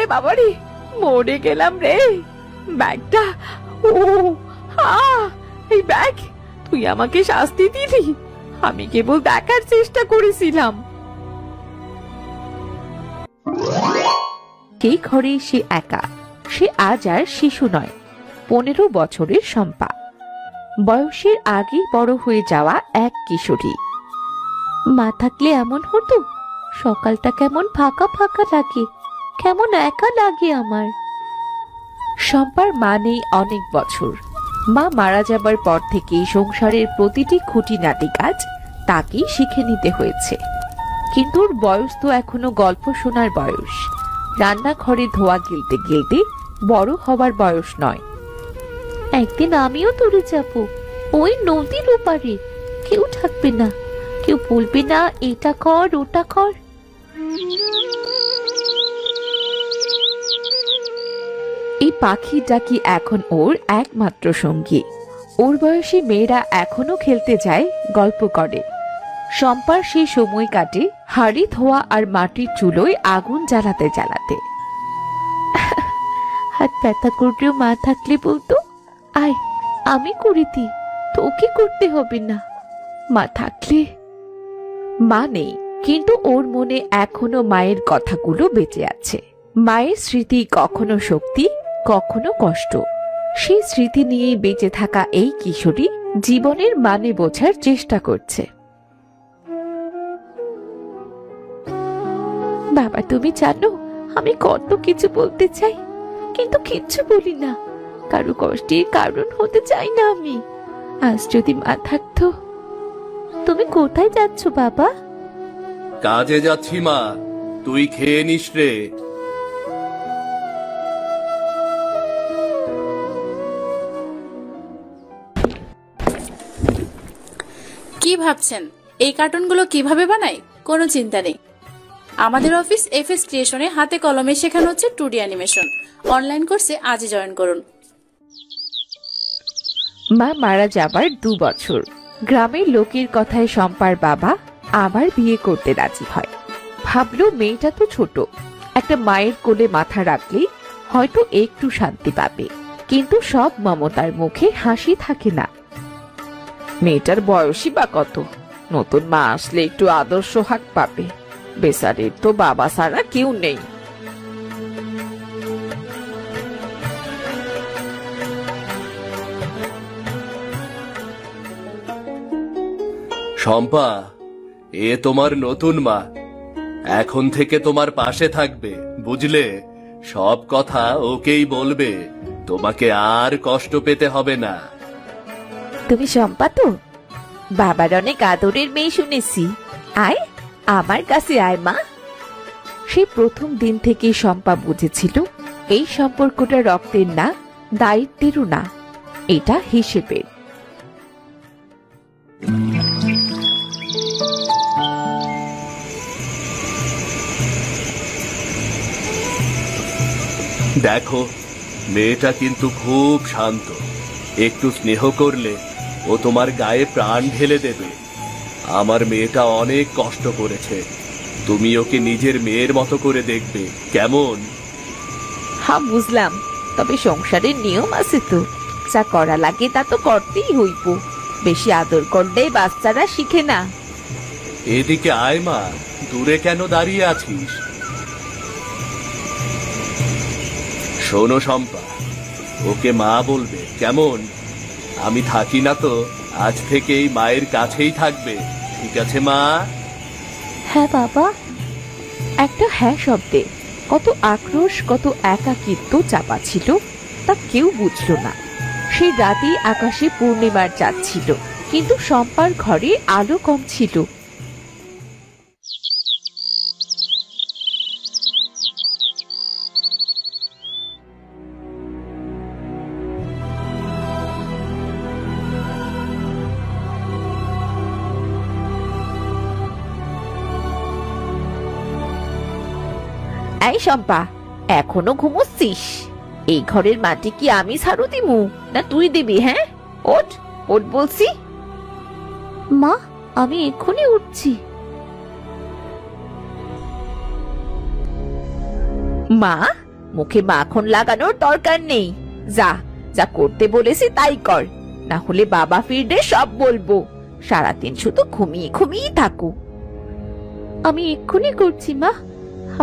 ওরে বাবারে, মরে গেলাম রে। ব্যাগটা, ও এই ব্যাগ, তুই আমাকে শাস্তি দিলি। আমি কেবল দেখার চেষ্টা করেছিলাম। সেই ঘরে সে একা। সে আজ আর শিশু নয়, 15 বছরের শম্পা, বয়সের আগেই বড় হয়ে যাওয়া এক কিশোরী। মা থাকলে এমন হতো? সকালটা কেমন ফাঁকা ফাঁকা লাগে, কেমন একা লাগে আমার। শম্পার মা নেই অনেক বছর। মা মারা যাবার পর থেকে সংসারের প্রতিটি খুঁটিনাটি কাজ তাকেই শিখে নিতে হয়েছে। কিন্তু ওর বয়স তো এখনো গল্প শোনার বয়স, রান্নাঘরে ধোয়া গিলতে গিলতে বড় হবার বয়স নয়। একদিন আমিও দূরে যাব, ওই নদীর ওপারে। কেউ থাকবে না, কেউ বলবে না এটা কর ওটা কর। এই পাখিটা কি এখন ওর একমাত্র সঙ্গী। ওর বয়সী মেয়েরা এখনো খেলতে যায়, গল্প করে। শম্পার সেই সময় কাটে হাড়ি ধোয়া আর মাটির চুলোয় আগুন জ্বালাতে জ্বালাতে। হাত ব্যথা করলেও মা থাকলে বলতো, আয় আমি করে দিই, তোকে করতে হবে না। মা থাকলে। মা নেই, কিন্তু ওর মনে এখনো মায়ের কথাগুলো বেঁচে আছে। মায়ের স্মৃতি কখনো শক্তি, কখনো কষ্ট। সেই স্মৃতি নিয়েই বেঁচে থাকা এই কিশোরী জীবনের মানে বোঝার চেষ্টা করছে। বাবা, তুমি জানো আমি কত কিছু বলতে চাই, কিন্তু কিচ্ছু বলি না। কারো কষ্টের কারণ হতে চাই না আমি। আজ যদি মা থাকতো। তুমি কোথায় যাচ্ছ বাবা? কাজে যাচ্ছি মা, তুই খেয়ে নিস রে। কি ভাবছেন এই কার্টুনগুলো কিভাবে বানাই? কোনো চিন্তা নেই। আমাদের অফিস এফএস ক্রিয়েশনে হাতে কলমে শেখানো হচ্ছে 2D অ্যানিমেশন। অনলাইন কোর্সে আজই জয়েন করুন। মা মারা যাবার 2 বছর। গ্রামের লোকের কথায় শম্পার বাবা আবার বিয়ে করতে রাজি হয়। ভাবলো মেয়েটা তো ছোট, একটা মায়ের কোলে মাথা রাখলেই হয়তো একটু শান্তি পাবে। কিন্তু সব মমতার মুখে হাসি থাকে না। মেয়েটার বয়সই বা কত? নতুন মা আসলে একটু আদর্শ হাক পাবে। বেচারির তো বাবা ছাড়া কেউ নেই। শম্পা, এ তোমার নতুন মা। এখন থেকে তোমার পাশে থাকবে, বুঝলে? সব কথা ওকেই বলবে, তোমাকে আর কষ্ট পেতে হবে না। তুমি শম্পা তো? বাবার অনেক আদরের মেয়ে শুনেছি। আয় আমার কাছে আয় মা। সেই প্রথম দিন থেকে শম্পা বুঝেছিল এই সম্পর্কটা রক্তের না, দায়িত্বেরও না, এটা হিসেবের। দেখো, মেয়েটা কিন্তু খুব শান্ত। একটু স্নেহ করলে ও তোমার গায়ে প্রাণ ঢেলে দেবে। আমার মেয়েটা অনেক কষ্ট করেছে, তুমি ওকে নিজের মেয়ের মতো করে দেখবে, কেমন? হ্যাঁ বুঝলাম, তবে সংসারের নিয়ম আছে তো, যা করা লাগে তা তো করতেই হইব। বেশি আদর করলে বাচ্চারা শিখে না। এদিকে আয় মা, দূরে কেন দাঁড়িয়ে আছিস? শোনো শম্পা, ওকে মা বলবে, কেমন? আমি থাকি না তো, আজ থেকেই মায়ের কাছেই থাকবে, ঠিক আছে মা? হ্যাঁ বাবা। একটা হ্যাঁ শব্দে কত আক্রোশ, কত একাকিত্ব চাপা ছিল তা কেউ বুঝল না। সেই রাতেই আকাশে পূর্ণিমার চাঁদ ছিল, কিন্তু শম্পার ঘরে আলো কম ছিল। এই শম্পা, এখনো ঘুমোচ্ছিস? এই ঘরের মাটি কি আমি ছাড়ু দিমু না তুই দিবি? হ্যাঁ, ওঠ ওঠ বলছি। মা, আমি এক্ষুনি উঠছি। মা, মুখে মাখন লাগানোর দরকার নেই। যা যা করতে বলেছি তাই কর, না হলে বাবা ফিরলে সব বলবো। সারাদিন শুধু ঘুমিয়ে ঘুমিয়ে থাকো। আমি এক্ষুনি করছি মা,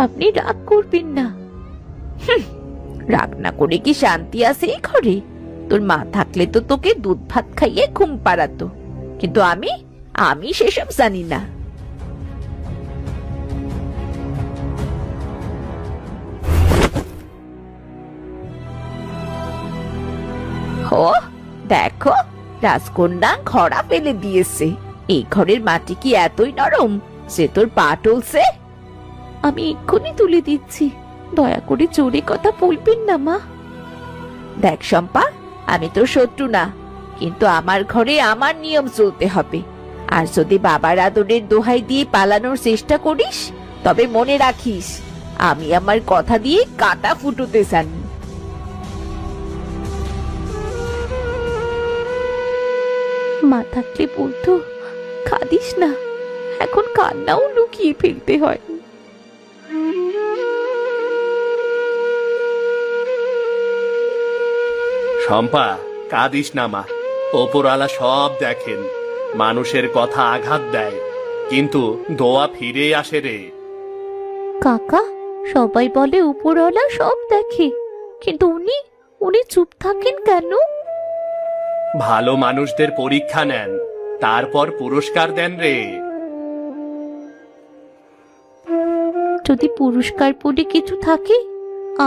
আপনি রাগ করবেন না। রাগ না করে কি শান্তি আছে এই ঘরে? তোর মা থাকলে তো তোকে দুধ ভাত খাইয়ে ঘুম পাড়াতো, কিন্তু আমি আমি সেসব জানি না। ও দেখো, রাজকন্যা ঘোড়া ফেলে দিয়েছে। এই ঘরের মাটি কি এতই নরম যে তোর পা টলছে? আমি এক্ষুনি তুলে দিচ্ছি, দয়া করে জোরে কথা বলবেন না মা। দেখ শম্পা, আমি তোর শত্রু না, কিন্তু আমার ঘরে আমার নিয়ম চলতে হবে। আর যদি বাবার আদরের দোহাই দিয়ে পালানোর চেষ্টা করিস, তবে মনে রাখিস আমি আমার কথা দিয়ে কাটা ফুটোতে জানি। মা থাকলে বলতো, কাঁদিস না, এখন কান্নাও লুকিয়ে ফেলতে হয়। শম্পা, কাঁদিস না মা। ওপরওয়ালা সব দেখেন। মানুষের কথা আঘাত দেয়, কিন্তু দোয়া ফিরে আসে রে। কাকা, সবাই বলে উপরওয়ালা সব দেখে, কিন্তু উনি উনি চুপ থাকেন কেন? ভালো মানুষদের পরীক্ষা নেন, তারপর পুরস্কার দেন রে। যদি পুরস্কার বলে কিছু থাকে,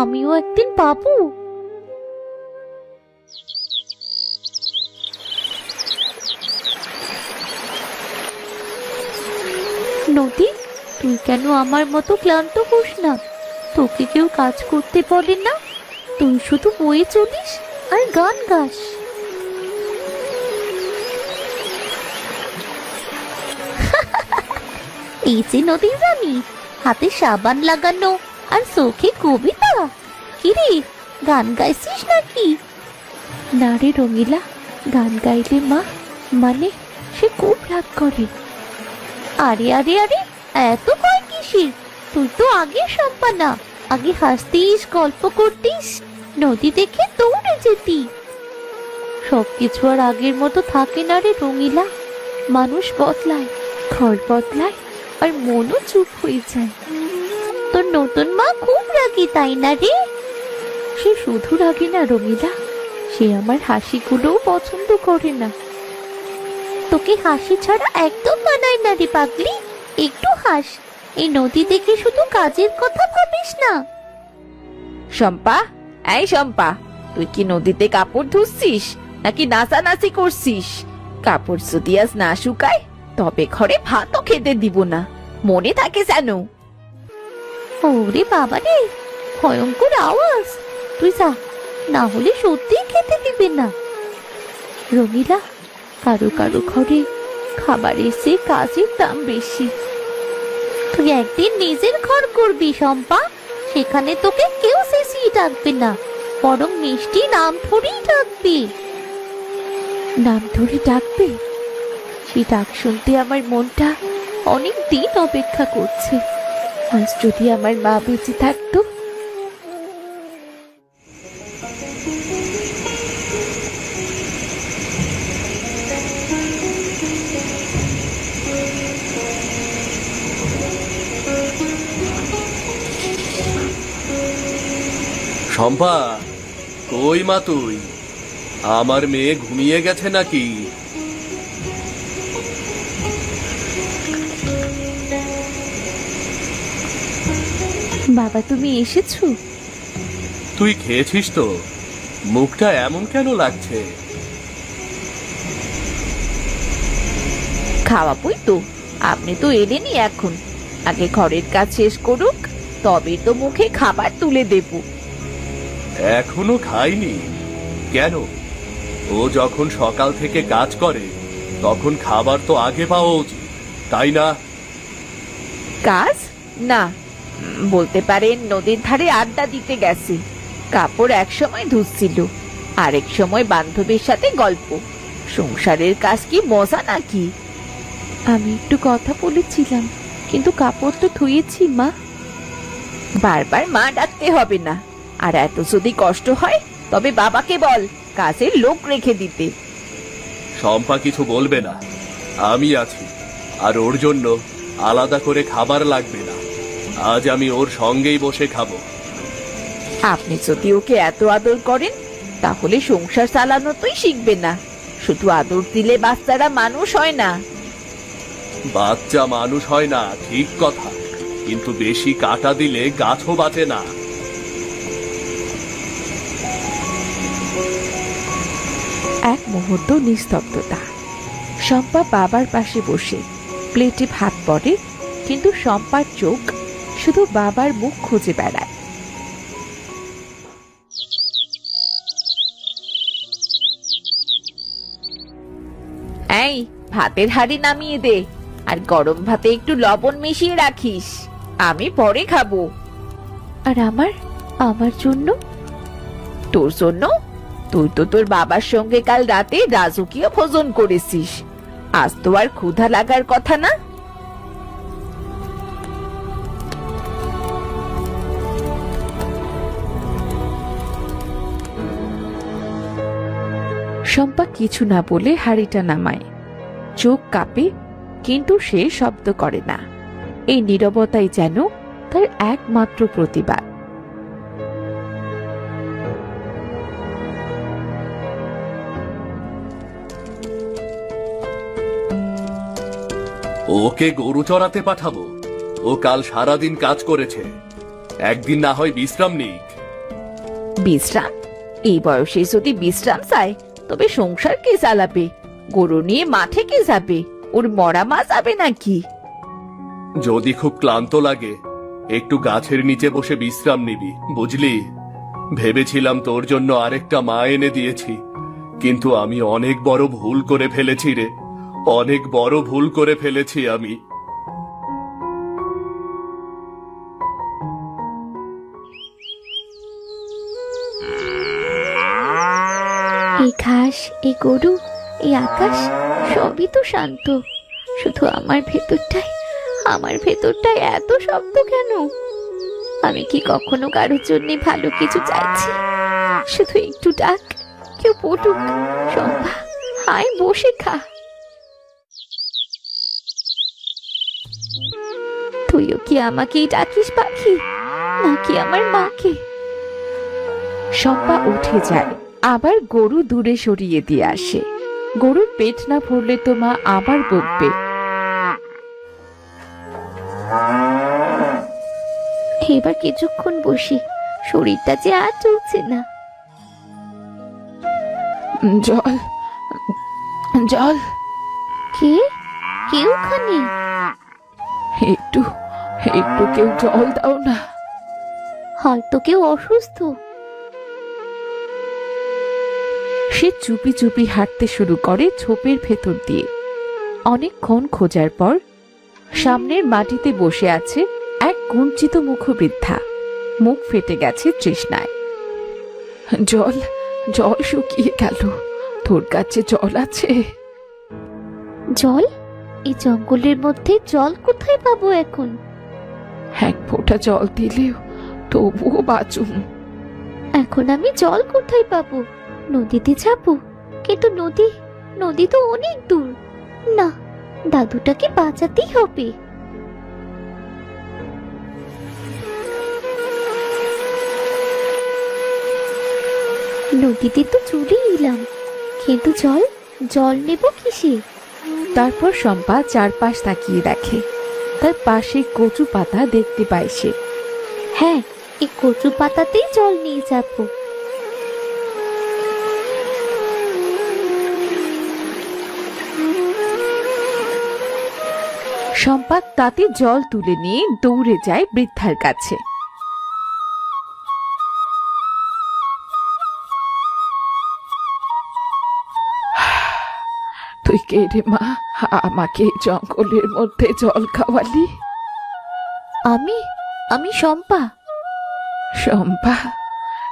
আমিও একদিন পাবো। নদী, তুই কেন আমার মতো ক্লান্ত হোস না? তোকে কেউ কাজ করতে বলে না, তুই শুধু বয়ে চলিস আর গান গাস। এই যে নদী রানী, হাতে সাবান লাগানো আর চোখে কবিতা। কিরে, গান গাইছিস নাকি? না রে রঙিলা, গান গাইলে মা মানে সে খুব রাগ করে। আরে আরে আরে, এত ভয় কিসের? তুই তো আগে শম্পা না, আগে হাসতিস, গল্প করতিস, নদী দেখে দৌড়ে যেতি। সবকিছু আর আগের মতো থাকে না রে রঙিলা। মানুষ বদলায়, ঘর বদলায়, আর মনও চুপ হয়ে যায়। তোর নতুন মা খুব রাগী, তাই না রে? সে শুধু রাগী না রঙিলা, সে আমার হাসিগুলোও পছন্দ করে না। তোকে হাসি ছাড়া একদম মানায় না রে পাগলি, একটু হাস। এই নদী দেখে শুধু কাজের কথা ভাবিস না। শম্পা, এই শম্পা, তুই কি নদীতে কাপড় ধুচ্ছিস নাকি নাচানাচি করছিস? কাপড় যদি আজ না শুকায়, তবে ঘরে ভাতও খেতে দিব না, মনে থাকে যেন। ওরে বাবা রে, ভয়ঙ্কর আওয়াজ। তুই যা, না হলে সত্যি খেতে দিবে না। রঙিলা, কারো কারো ঘরে খাবারের চেয়ে কাজের দাম বেশি। তুই একদিন নিজের ঘর করবি শম্পা, সেখানে তোকে কেউ চেঁচিয়ে ডাকবে না, বরং মিষ্টি নাম ধরেই ডাকবি। নাম ধরে ডাকবে? সে ডাক শুনতে আমার মনটা অনেক দিন অপেক্ষা করছে। আজ যদি আমার মা বেঁচে থাকতো। শম্পা, কই মা তুই? আমার মেয়ে ঘুমিয়ে গেছে নাকি? বাবা, তুমি এসেছো? তুই খেয়েছিস তো? মুখটা এমন কেন লাগছে? খাওয়াবই তো, আপনি তো এলেনই এখন। আগে ঘরের কাজ শেষ করুক, তবে তো মুখে খাবার তুলে দেব। এখনো খাইনি কেন? ও যখন সকাল থেকে কাজ করে, তখন খাবার তো আগে পাওয়া উচিত, তাই না? কাজ না, বলতে পারেন নদীর ধারে আড্ডা দিতে গেছে। কাপড় এক সময় ধুচ্ছিল, আরেক সময় বান্ধবীর সাথে গল্প। সংসারের কাজ কি মজা নাকি? আমি একটু কথা বলেছিলাম, কিন্তু কাপড় তো ধুয়েছি মা। বারবার মা ডাকতে হবে না, আর এত যদি কষ্ট হয় তবে বাবাকে বল কাজের লোক রেখে দিতে। শম্পা কিছু বলবে না, আমি আছি। আর ওর জন্য আলাদা করে খাবার লাগবে না, আজ আমি ওর সঙ্গেই বসে খাবো। আপনি যদি ওকে এত আদর করেন তাহলে সংসার চালানো তুই শিখবে না। শুধু আদর দিলে বাচ্চারা মানুষ হয় না। বাচ্চা মানুষ হয় না ঠিক কথা, কিন্তু বেশি কাটা দিলে গাছও বাঁচে না। এক মুহূর্ত নিস্তব্ধতা। শম্পা বাবার পাশে বসে প্লেটে ভাত পড়ে, কিন্তু শম্পার চোখ শুধু বাবার মুখ খুঁজে বেড়ায়। এই ভাতের হাঁড়ি নামিয়ে দে, আর গরম ভাতে একটু লবণ মিশিয়ে রাখিস, আমি পরে খাবো। আর আমার জন্য? তোর জন্য? তুই তো তোর বাবার সঙ্গে কাল রাতে রাজকীয় ভোজন করেছিস, আজ তো আর ক্ষুধা লাগার কথা না। শম্পা কিছু না বলে হাঁড়িটা নামায়। চোখ কাঁপে, কিন্তু সে শব্দ করে না। এই নীরবতাই যেন তার একমাত্র প্রতিবাদ। ওকে গরু চড়াতে পাঠাবো? ও কাল সারাদিন কাজ করেছে, একদিন না হয় বিশ্রাম নিক। বিশ্রাম? এই বয়সে যদি বিশ্রাম চায় তবে সংসার কে চালাবে? গরু নিয়ে মাঠে কে যাবে? ওর মরা মা যাবে নাকি? যদি খুব ক্লান্ত লাগে একটু গাছের নিচে বসে বিশ্রাম নিবি, বুঝলি? ভেবেছিলাম তোর জন্য আরেকটা মা এনে দিয়েছি, কিন্তু আমি অনেক বড় ভুল করে ফেলেছি রে, অনেক বড় ভুল করে ফেলেছি আমি। এই ঘাস, এই গরু, এই আকাশ সবই তো শান্ত, শুধু আমার ভেতরটায় এত শব্দ কেন? আমি কি কখনো কারোর জন্য ভালো কিছু চাইছি? শুধু একটু ডাক, কেউ পটুক। শম্পা, আয় বসে খা। তুইও কি আমাকেই ডাকিস পাখি, নাকি আমার মাকে? শম্পা উঠে যায়, আবার গরু দূরে সরিয়ে দিয়ে আসে। গরুর পেট না ভরলে তো মা আবার বকবে। এবার কিছুক্ষণ বসি, শরীরটা যে আর চলছে না। জল, জল। কে? কেউ খানি? একটু একটু কেউ জল দাও না। হয়তো কেউ অসুস্থ। সে চুপি চুপি হাঁটতে শুরু করে ঝোপের ভেতর দিয়ে। অনেকক্ষণ খোঁজার পর সামনের মাটিতে বসে আছে এক কুঞ্চিত মুখ বৃদ্ধা, মুখ ফেটে গেছে তৃষ্ণায়। জল, জল শুকিয়ে গেল, তোর কাছে জল আছে? জল? এই জঙ্গলের মধ্যে জল কোথায় পাবো এখন? এক ফোঁটা জল দিলেও তবুও বাঁচুম। এখন আমি জল কোথায় পাবো? নদীতে যাবো, কিন্তু নদী তো অনেক দূর। না, দাদুটাকে বাঁচাতেই হবে। নদীতে তো চলে এলাম, কিন্তু জল নেব কিসে? তারপর শম্পা চারপাশ তাকিয়ে দেখে, তার পাশে কচু পাতা দেখতে পায় সে। হ্যাঁ, এই কচু পাতাতেই জল নিয়ে যাবো। শম্পা তাতে জল তুলে নিয়ে দৌড়ে যায় বৃদ্ধার কাছে। তুই কে রে মা, আমাকে জঙ্গলের মধ্যে জল খাওয়ালি? আমি শম্পা। শম্পা,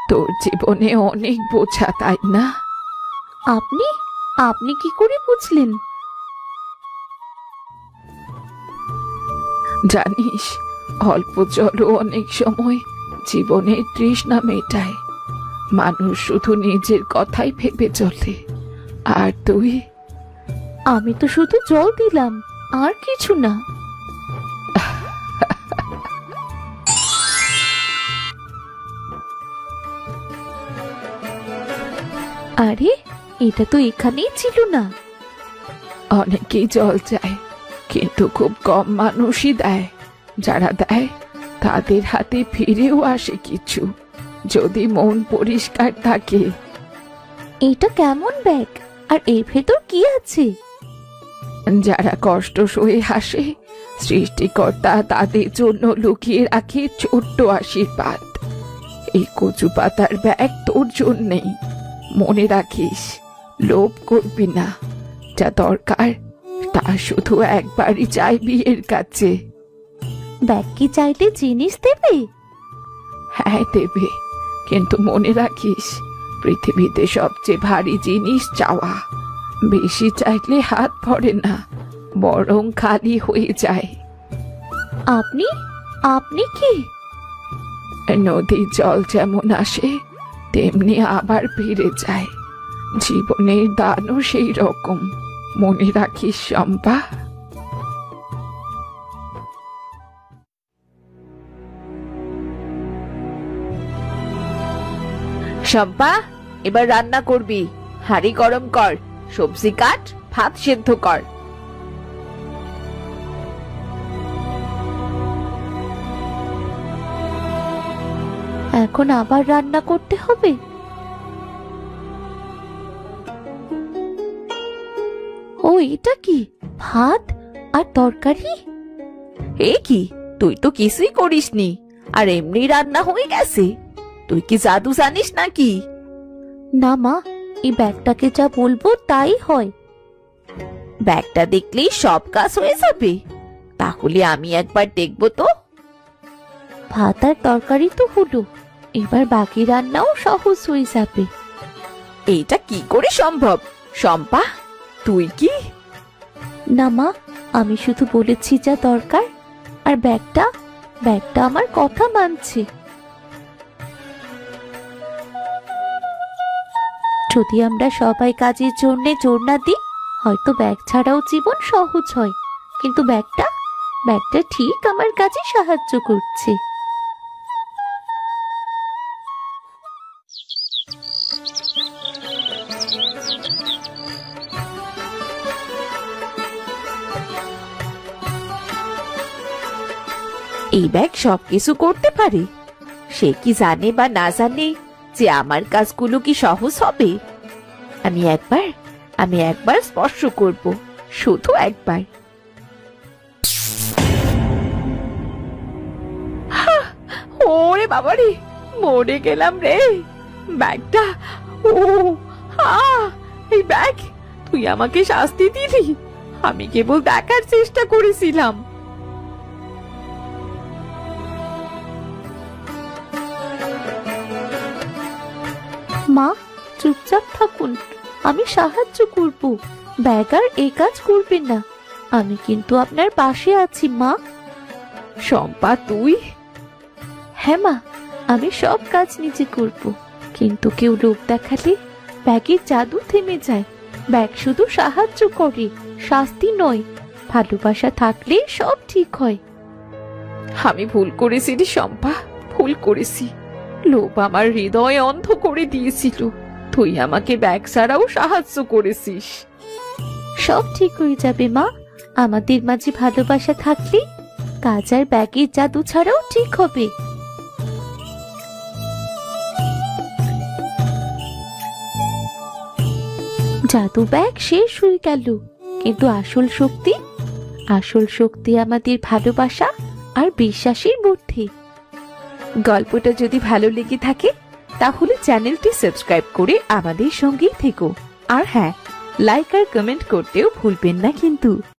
তোর জীবনে অনেক বোঝা, তাই না? আপনি কি করে বুঝলেন? জানিস, অল্প জলও অনেক সময় জীবনের তৃষ্ণা মেটায়। মানুষ শুধু নিজের কথাই ভেবে চলে। আর তুই? আমি তো শুধু জল দিলাম, আর কিছু না। আরে, এটা তো এখানেই ছিল না। অনেকেই জল চায়, কিন্তু খুব কম মানুষই দেয়। যারা দেয় তাদের হাতে ফিরেও আসে কিছু, যদি মন পরিষ্কার থাকে। এটা কেমন ব্যাগ, আর এর ভেতর কি আছে? যারা কষ্ট সয়ে হাসে, সৃষ্টিকর্তা তাদের জন্য লুকিয়ে রাখে ছোট্ট আশীর্বাদ। এই কচু পাতার ব্যাগ তোর জন্যেই। মনে রাখিস, লোভ করবি না। যা দরকার তা শুধু একবারই চাইবি এর কাছে। ব্যাগ কি চাইলে জিনিস দেবে? হ্যাঁ দেবে, কিন্তু মনে রাখিস, পৃথিবীতে সবচেয়ে ভারী জিনিস চাওয়া। বেশি চাইলে হাত ভরে না, বরং খালি হয়ে যায়। আপনি আপনি কি? নদীর জল যেমন আসে তেমনি আবার ফিরে যায়। জীবনের দানও সেই রকম। মনে রাখিস শম্পা। শম্পা, এবার রান্না করবি। হাঁড়ি গরম কর, সবজি কাট, ভাত সেদ্ধ কর। এখন আবার রান্না করতে হবে? ও, এটা কি? ভাত আর তরকারি? এ কি, তুই তো কিছুই করিসনি, আর এমনি রান্না হয়ে গেছে? তুই কি জাদু জানিস নাকি? না মা, এই ব্যাগটাকে যা বলবো তাই হয়। ব্যাগটা দেখলেই সব কাজ হয়ে যাবে? তাহলে আমি একবার দেখবো তো। ভাত আর তরকারি তো হলো, এবার বাকি রান্নাও সহজ হয়ে যাবে। এইটা কি করে সম্ভব শম্পা? তুই কি? না মা, আমি শুধু বলেছি যা দরকার, আর ব্যাগটা আমার কথা মানছে। যদি আমরা সবাই কাজের জন্য জোর না দিই, হয়তো ব্যাগ ছাড়াও জীবন সহজ হয়। কিন্তু ব্যাগটা ঠিক আমার কাজে সাহায্য করছে। এই ব্যাগ সবকিছু করতে পারে। সে কি জানে বা না জানে যে আমার কাজগুলো কি সহজ হবে? আমি একবার স্পর্শ করব, শুধু একবার। ওরে বাবারে, মরে গেলাম রে। ব্যাগটা, ও এই ব্যাগ, তুই আমাকে শাস্তি দিলি। আমি কেবল দেখার চেষ্টা করেছিলাম। মা, চুপচাপ থাকুন, আমি সাহায্য করব। ব্যাগ আর এই কাজ করবে না। আমি কিন্তু আপনার পাশে আছি মা। শম্পা, তুই? হ্যাঁ মা, আমি সব কাজ নিজে করব। কিন্তু কেউ লোভ দেখালে ব্যাগের জাদু থেমে যায়। ব্যাগ শুধু সাহায্য করে, শাস্তি নয়। ভালোবাসা থাকলে সব ঠিক হয়। আমি ভুল করেছি রে শম্পা, ভুল করেছি। লোভ আমার হৃদয় অন্ধ করে দিয়েছিল। তুই আমাকে ব্যাগ ছাড়াও সাহায্য করেছিস। সব ঠিক হয়ে যাবে মা। আমাদের মাঝে ভালোবাসা থাকলে কাজ আর ব্যাগের জাদু ছাড়াও ঠিক হবে। জাদু ব্যাগ শেষ হয়ে গেল, কিন্তু আসল শক্তি আমাদের ভালোবাসা আর বিশ্বাসের মধ্যে। গল্পটা যদি ভালো লেগে থাকে তাহলে চ্যানেলটি সাবস্ক্রাইব করে আমাদের সঙ্গেই থেকো। আর হ্যাঁ, লাইক আর কমেন্ট করতেও ভুলবেন না কিন্তু।